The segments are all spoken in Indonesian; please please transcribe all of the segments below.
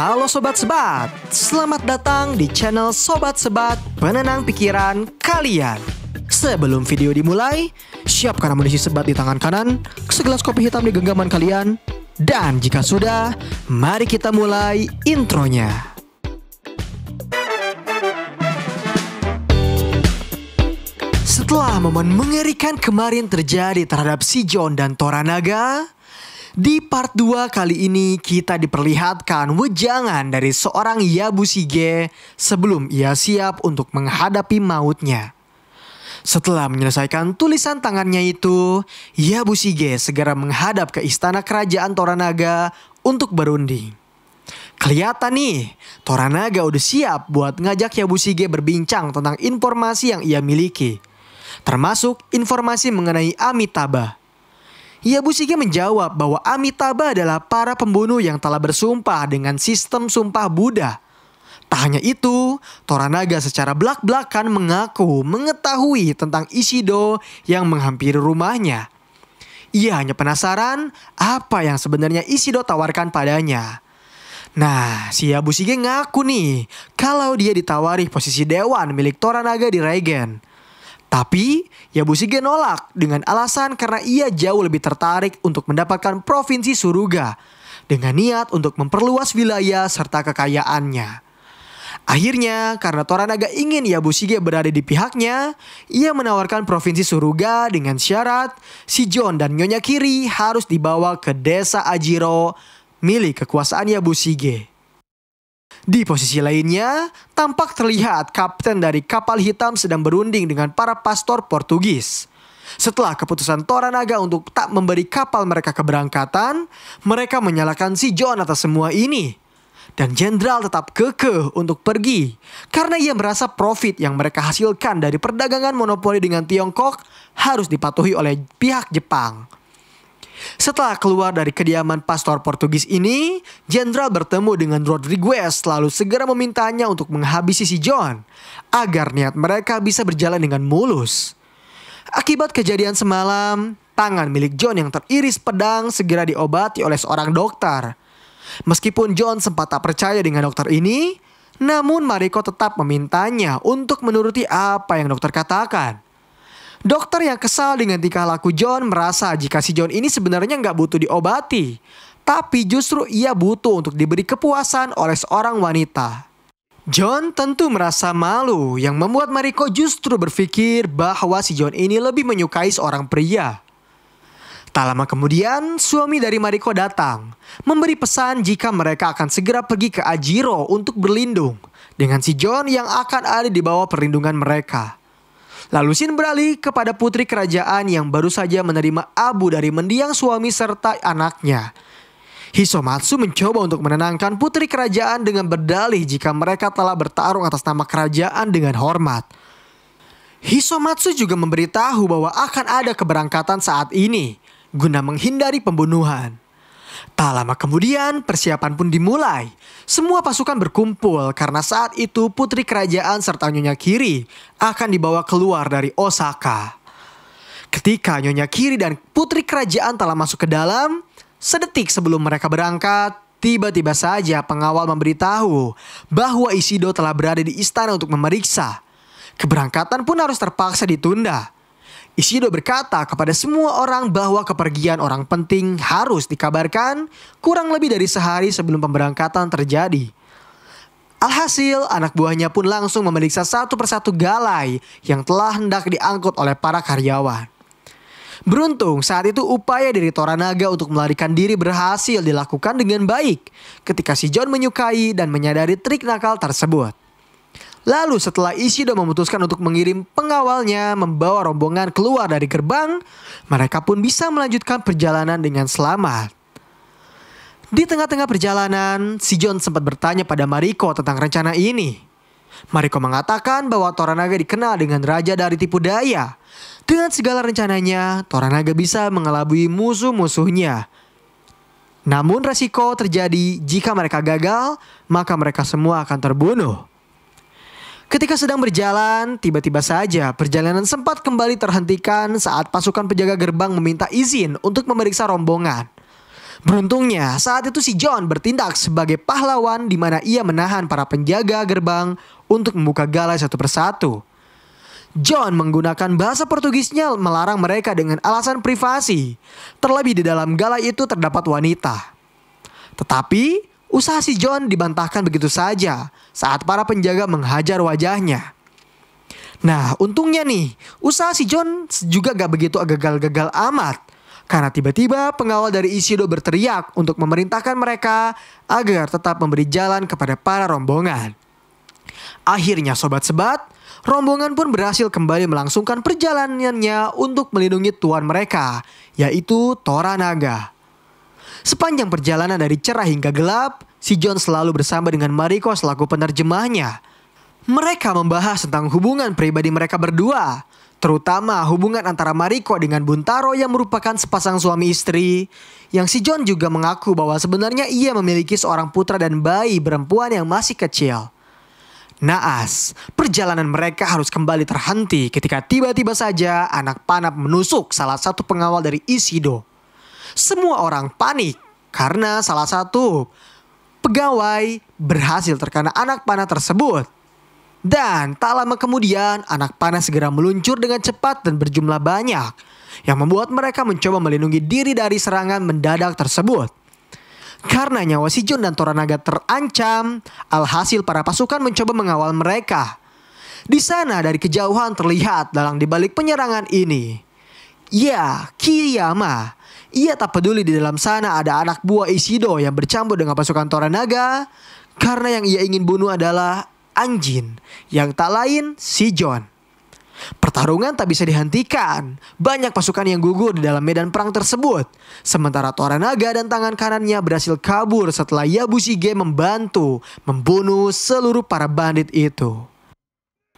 Halo Sobat Sebat, selamat datang di channel Sobat Sebat Penenang Pikiran Kalian. Sebelum video dimulai, siapkan amunisi sebat di tangan kanan, segelas kopi hitam di genggaman kalian, dan jika sudah, mari kita mulai intronya. Setelah momen mengerikan kemarin terjadi terhadap Shijon dan Toranaga, di part 2 kali ini kita diperlihatkan wejangan dari seorang Yabushige sebelum ia siap untuk menghadapi mautnya. Setelah menyelesaikan tulisan tangannya itu, Yabushige segera menghadap ke istana kerajaan Toranaga untuk berunding. Kelihatan nih, Toranaga udah siap buat ngajak Yabushige berbincang tentang informasi yang ia miliki, termasuk informasi mengenai Amitabha. Yabushige menjawab bahwa Amitabha adalah para pembunuh yang telah bersumpah dengan sistem sumpah Buddha. Tak hanya itu, Toranaga secara belak-belakan mengaku mengetahui tentang Ishido yang menghampiri rumahnya. Ia hanya penasaran apa yang sebenarnya Ishido tawarkan padanya. Nah, si Yabushige ngaku nih kalau dia ditawari posisi dewan milik Toranaga di Reigen. Tapi Yabushige nolak dengan alasan karena ia jauh lebih tertarik untuk mendapatkan provinsi Suruga dengan niat untuk memperluas wilayah serta kekayaannya. Akhirnya karena Toranaga ingin Yabushige berada di pihaknya, ia menawarkan provinsi Suruga dengan syarat Shijon dan Nyonya Kiri harus dibawa ke desa Ajiro milik kekuasaan Yabushige. Di posisi lainnya, tampak terlihat kapten dari kapal hitam sedang berunding dengan para pastor Portugis. Setelah keputusan Toranaga untuk tak memberi kapal mereka keberangkatan, mereka menyalahkan Shijon atas semua ini. Dan jenderal tetap kekeh untuk pergi karena ia merasa profit yang mereka hasilkan dari perdagangan monopoli dengan Tiongkok harus dipatuhi oleh pihak Jepang. Setelah keluar dari kediaman pastor Portugis ini, jenderal bertemu dengan Rodriguez lalu segera memintanya untuk menghabisi Shijon agar niat mereka bisa berjalan dengan mulus. Akibat kejadian semalam, tangan milik John yang teriris pedang segera diobati oleh seorang dokter. Meskipun John sempat tak percaya dengan dokter ini, namun Mariko tetap memintanya untuk menuruti apa yang dokter katakan. Dokter yang kesal dengan tingkah laku John merasa jika si John ini sebenarnya nggak butuh diobati, tapi justru ia butuh untuk diberi kepuasan oleh seorang wanita. John tentu merasa malu yang membuat Mariko justru berpikir bahwa si John ini lebih menyukai seorang pria. Tak lama kemudian, suami dari Mariko datang, memberi pesan jika mereka akan segera pergi ke Ajiro untuk berlindung dengan si John yang akan ada di bawah perlindungan mereka. Lalu scene beralih kepada putri kerajaan yang baru saja menerima abu dari mendiang suami serta anaknya. Hisomatsu mencoba untuk menenangkan putri kerajaan dengan berdalih jika mereka telah bertarung atas nama kerajaan dengan hormat. Hisomatsu juga memberitahu bahwa akan ada keberangkatan saat ini guna menghindari pembunuhan. Tak lama kemudian persiapan pun dimulai. Semua pasukan berkumpul karena saat itu putri kerajaan serta Nyonya Kiri akan dibawa keluar dari Osaka. Ketika Nyonya Kiri dan putri kerajaan telah masuk ke dalam, sedetik sebelum mereka berangkat, tiba-tiba saja pengawal memberitahu bahwa Ishido telah berada di istana untuk memeriksa. Keberangkatan pun harus terpaksa ditunda. Ishido berkata kepada semua orang bahwa kepergian orang penting harus dikabarkan kurang lebih dari sehari sebelum pemberangkatan terjadi. Alhasil, anak buahnya pun langsung memeriksa satu persatu galai yang telah hendak diangkut oleh para karyawan. Beruntung saat itu upaya dari Toranaga untuk melarikan diri berhasil dilakukan dengan baik ketika Shijon menyukai dan menyadari trik nakal tersebut. Lalu setelah Ishido memutuskan untuk mengirim pengawalnya membawa rombongan keluar dari gerbang, mereka pun bisa melanjutkan perjalanan dengan selamat. Di tengah-tengah perjalanan, Shijon sempat bertanya pada Mariko tentang rencana ini. Mariko mengatakan bahwa Toranaga dikenal dengan raja dari tipu daya. Dengan segala rencananya, Toranaga bisa mengelabui musuh-musuhnya. Namun resiko terjadi jika mereka gagal, maka mereka semua akan terbunuh. Ketika sedang berjalan, tiba-tiba saja perjalanan sempat kembali terhentikan saat pasukan penjaga gerbang meminta izin untuk memeriksa rombongan. Beruntungnya saat itu si John bertindak sebagai pahlawan di mana ia menahan para penjaga gerbang untuk membuka galai satu persatu. John menggunakan bahasa Portugisnya melarang mereka dengan alasan privasi. Terlebih di dalam galai itu terdapat wanita. Tetapi usaha si John dibantahkan begitu saja saat para penjaga menghajar wajahnya. Nah, untungnya nih, usaha si John juga gak begitu gagal-gagal amat. Karena tiba-tiba pengawal dari Isidore berteriak untuk memerintahkan mereka agar tetap memberi jalan kepada para rombongan. Akhirnya sobat sebat, rombongan pun berhasil kembali melangsungkan perjalanannya untuk melindungi tuan mereka, yaitu Toranaga. Sepanjang perjalanan dari cerah hingga gelap, si John selalu bersama dengan Mariko selaku penerjemahnya. Mereka membahas tentang hubungan pribadi mereka berdua, terutama hubungan antara Mariko dengan Buntaro yang merupakan sepasang suami istri, yang si John juga mengaku bahwa sebenarnya ia memiliki seorang putra dan bayi perempuan yang masih kecil. Naas, perjalanan mereka harus kembali terhenti ketika tiba-tiba saja anak panah menusuk salah satu pengawal dari Isidore. Semua orang panik karena salah satu pegawai berhasil terkena anak panah tersebut. Dan tak lama kemudian anak panah segera meluncur dengan cepat dan berjumlah banyak, yang membuat mereka mencoba melindungi diri dari serangan mendadak tersebut. Karena nyawa si John dan Toranaga terancam, alhasil para pasukan mencoba mengawal mereka. Di sana dari kejauhan terlihat dalang di balik penyerangan ini. Ya, Kiriyama. Ia tak peduli di dalam sana ada anak buah Isidore yang bercampur dengan pasukan Toranaga, karena yang ia ingin bunuh adalah Anjin, yang tak lain si John. Pertarungan tak bisa dihentikan. Banyak pasukan yang gugur di dalam medan perang tersebut. Sementara Toranaga dan tangan kanannya berhasil kabur setelah Yabushige membantu membunuh seluruh para bandit itu.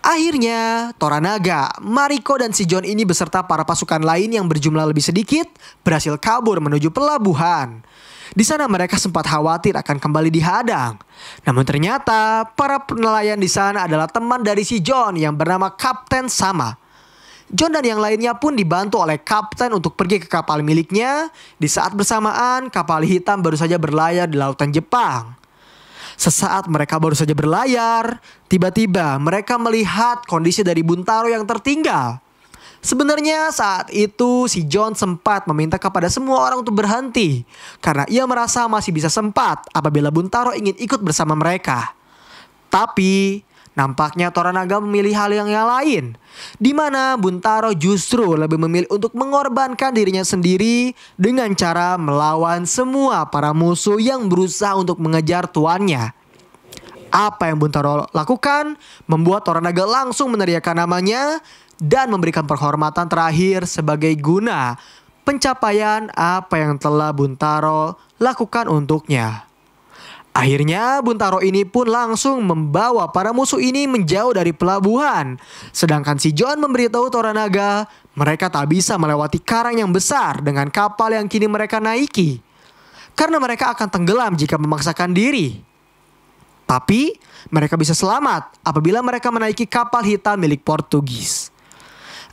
Akhirnya Toranaga, Mariko dan si John ini beserta para pasukan lain yang berjumlah lebih sedikit berhasil kabur menuju pelabuhan. Di sana mereka sempat khawatir akan kembali dihadang. Namun ternyata para nelayan di sana adalah teman dari si John yang bernama Kapten Sama. John dan yang lainnya pun dibantu oleh kapten untuk pergi ke kapal miliknya. Di saat bersamaan kapal hitam baru saja berlayar di lautan Jepang. Sesaat mereka baru saja berlayar, tiba-tiba mereka melihat kondisi dari Buntaro yang tertinggal. Sebenarnya saat itu si John sempat meminta kepada semua orang untuk berhenti karena ia merasa masih bisa sempat apabila Buntaro ingin ikut bersama mereka. Tapi nampaknya Toranaga memilih hal yang lain, di mana Buntaro justru lebih memilih untuk mengorbankan dirinya sendiri dengan cara melawan semua para musuh yang berusaha untuk mengejar tuannya. Apa yang Buntaro lakukan membuat Toranaga langsung meneriakkan namanya dan memberikan penghormatan terakhir sebagai guna pencapaian apa yang telah Buntaro lakukan untuknya. Akhirnya Buntaro ini pun langsung membawa para musuh ini menjauh dari pelabuhan. Sedangkan si John memberitahu Toranaga mereka tak bisa melewati karang yang besar dengan kapal yang kini mereka naiki, karena mereka akan tenggelam jika memaksakan diri. Tapi mereka bisa selamat apabila mereka menaiki kapal hitam milik Portugis.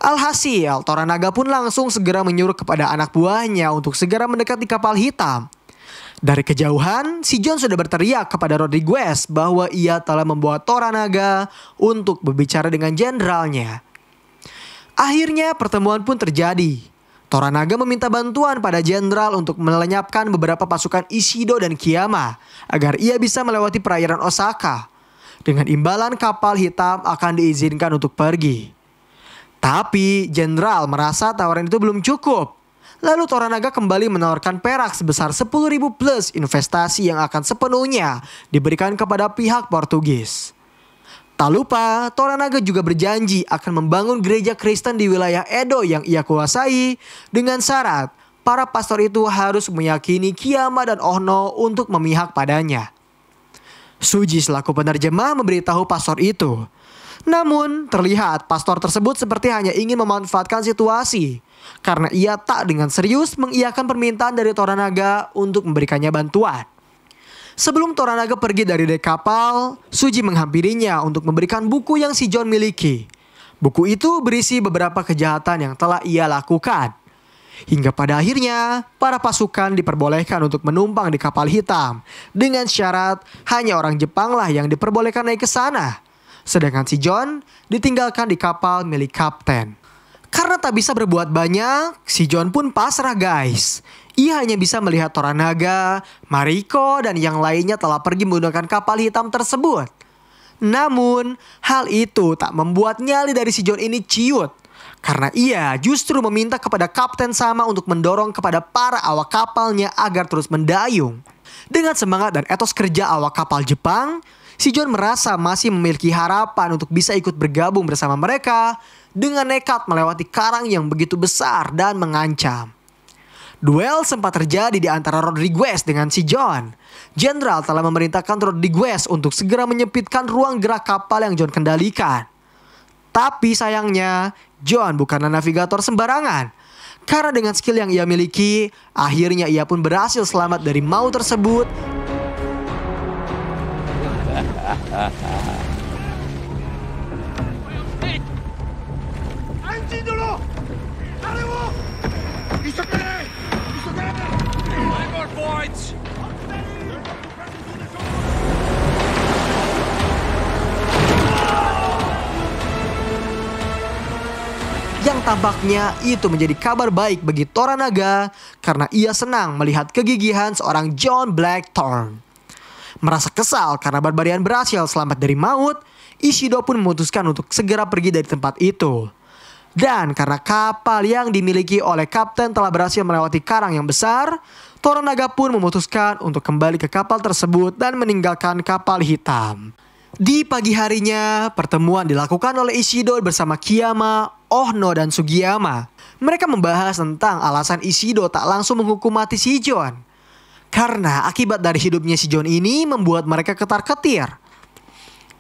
Alhasil, Toranaga pun langsung segera menyuruh kepada anak buahnya untuk segera mendekati kapal hitam. Dari kejauhan, si John sudah berteriak kepada Rodriguez bahwa ia telah membawa Toranaga untuk berbicara dengan jenderalnya. Akhirnya pertemuan pun terjadi. Toranaga meminta bantuan pada jenderal untuk melenyapkan beberapa pasukan Ishido dan Kiyama agar ia bisa melewati perairan Osaka. Dengan imbalan kapal hitam akan diizinkan untuk pergi. Tapi jenderal merasa tawaran itu belum cukup. Lalu Toranaga kembali menawarkan perak sebesar 10.000 plus investasi yang akan sepenuhnya diberikan kepada pihak Portugis. Tak lupa, Toranaga juga berjanji akan membangun gereja Kristen di wilayah Edo yang ia kuasai dengan syarat para pastor itu harus meyakini Kiyama dan Ohno untuk memihak padanya. Suji selaku penerjemah memberitahu pastor itu. Namun terlihat pastor tersebut seperti hanya ingin memanfaatkan situasi karena ia tak dengan serius mengiyakan permintaan dari Toranaga untuk memberikannya bantuan. Sebelum Toranaga pergi dari dek kapal, Suji menghampirinya untuk memberikan buku yang si John miliki. Buku itu berisi beberapa kejahatan yang telah ia lakukan. Hingga pada akhirnya, para pasukan diperbolehkan untuk menumpang di kapal hitam dengan syarat hanya orang Jepanglah yang diperbolehkan naik ke sana. Sedangkan si John ditinggalkan di kapal milik kapten. Karena tak bisa berbuat banyak, si John pun pasrah guys. Ia hanya bisa melihat Toranaga, Mariko, dan yang lainnya telah pergi menggunakan kapal hitam tersebut. Namun, hal itu tak membuat nyali dari si John ini ciut. Karena ia justru meminta kepada Kapten Sama untuk mendorong kepada para awak kapalnya agar terus mendayung. Dengan semangat dan etos kerja awak kapal Jepang, si John merasa masih memiliki harapan untuk bisa ikut bergabung bersama mereka dengan nekat melewati karang yang begitu besar dan mengancam. Duel sempat terjadi di antara Rodriguez dengan si John. Jenderal telah memerintahkan Rodriguez untuk segera menyempitkan ruang gerak kapal yang John kendalikan. Tapi sayangnya, John bukanlah navigator sembarangan. Karena dengan skill yang ia miliki, akhirnya ia pun berhasil selamat dari maut tersebut. Yang tampaknya itu menjadi kabar baik bagi Toranaga karena ia senang melihat kegigihan seorang John Blackthorne. Merasa kesal karena Barbarian berhasil selamat dari maut, Ishido pun memutuskan untuk segera pergi dari tempat itu. Dan karena kapal yang dimiliki oleh kapten telah berhasil melewati karang yang besar, Toranaga pun memutuskan untuk kembali ke kapal tersebut dan meninggalkan kapal hitam. Di pagi harinya, pertemuan dilakukan oleh Ishido bersama Kiyama, Ohno, dan Sugiyama. Mereka membahas tentang alasan Ishido tak langsung menghukum mati si John. Karena akibat dari hidupnya si John ini membuat mereka ketar-ketir.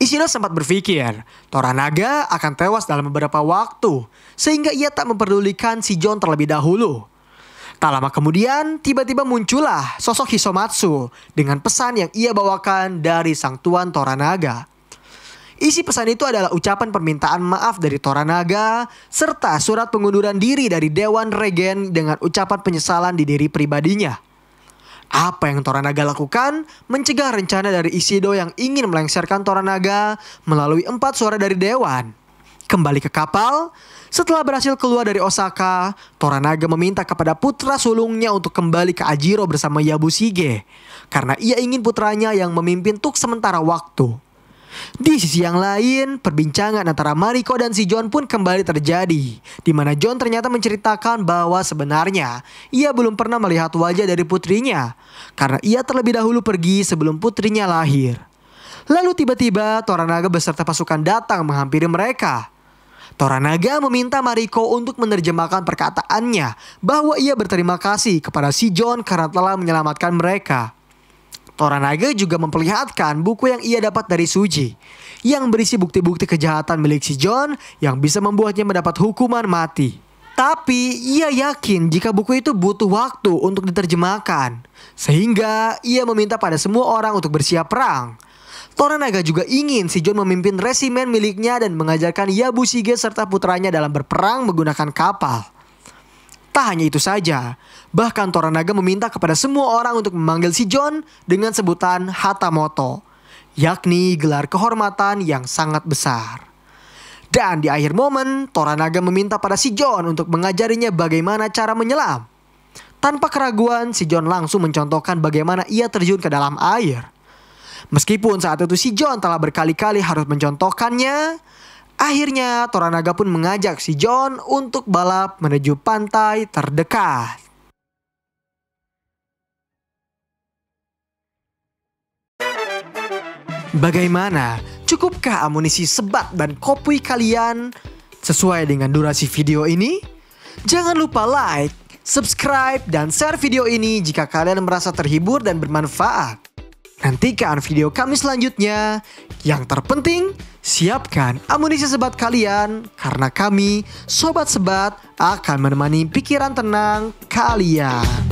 Ishido sempat berpikir, Toranaga akan tewas dalam beberapa waktu, sehingga ia tak memperdulikan si John terlebih dahulu. Tak lama kemudian, tiba-tiba muncullah sosok Hisomatsu dengan pesan yang ia bawakan dari sang tuan Toranaga. Isi pesan itu adalah ucapan permintaan maaf dari Toranaga, serta surat pengunduran diri dari Dewan Regen dengan ucapan penyesalan di diri pribadinya. Apa yang Toranaga lakukan mencegah rencana dari Ishido yang ingin melengsarkan Toranaga melalui 4 suara dari Dewan. Kembali ke kapal, setelah berhasil keluar dari Osaka, Toranaga meminta kepada putra sulungnya untuk kembali ke Ajiro bersama Yabushige, karena ia ingin putranya yang memimpin untuk sementara waktu. Di sisi yang lain, perbincangan antara Mariko dan si John pun kembali terjadi, di mana John ternyata menceritakan bahwa sebenarnya ia belum pernah melihat wajah dari putrinya, karena ia terlebih dahulu pergi sebelum putrinya lahir. Lalu tiba-tiba Toranaga beserta pasukan datang menghampiri mereka. Toranaga meminta Mariko untuk menerjemahkan perkataannya bahwa ia berterima kasih kepada si John karena telah menyelamatkan mereka. Toranaga juga memperlihatkan buku yang ia dapat dari Suji, yang berisi bukti-bukti kejahatan milik si John yang bisa membuatnya mendapat hukuman mati. Tapi ia yakin jika buku itu butuh waktu untuk diterjemahkan, sehingga ia meminta pada semua orang untuk bersiap perang. Toranaga juga ingin si John memimpin resimen miliknya dan mengajarkan Yabushige serta putranya dalam berperang menggunakan kapal. Tak hanya itu saja, bahkan Toranaga meminta kepada semua orang untuk memanggil si John dengan sebutan Hatamoto, yakni gelar kehormatan yang sangat besar. Dan di akhir momen, Toranaga meminta pada si John untuk mengajarinya bagaimana cara menyelam. Tanpa keraguan, si John langsung mencontohkan bagaimana ia terjun ke dalam air. Meskipun saat itu si John telah berkali-kali harus mencontohkannya, akhirnya Toranaga pun mengajak si John untuk balap menuju pantai terdekat. Bagaimana? Cukupkah amunisi sebat dan kopui kalian sesuai dengan durasi video ini? Jangan lupa like, subscribe, dan share video ini jika kalian merasa terhibur dan bermanfaat. Nantikan video kami selanjutnya. Yang terpenting, siapkan amunisi sebat kalian karena kami, Sobat Sebat, akan menemani pikiran tenang kalian.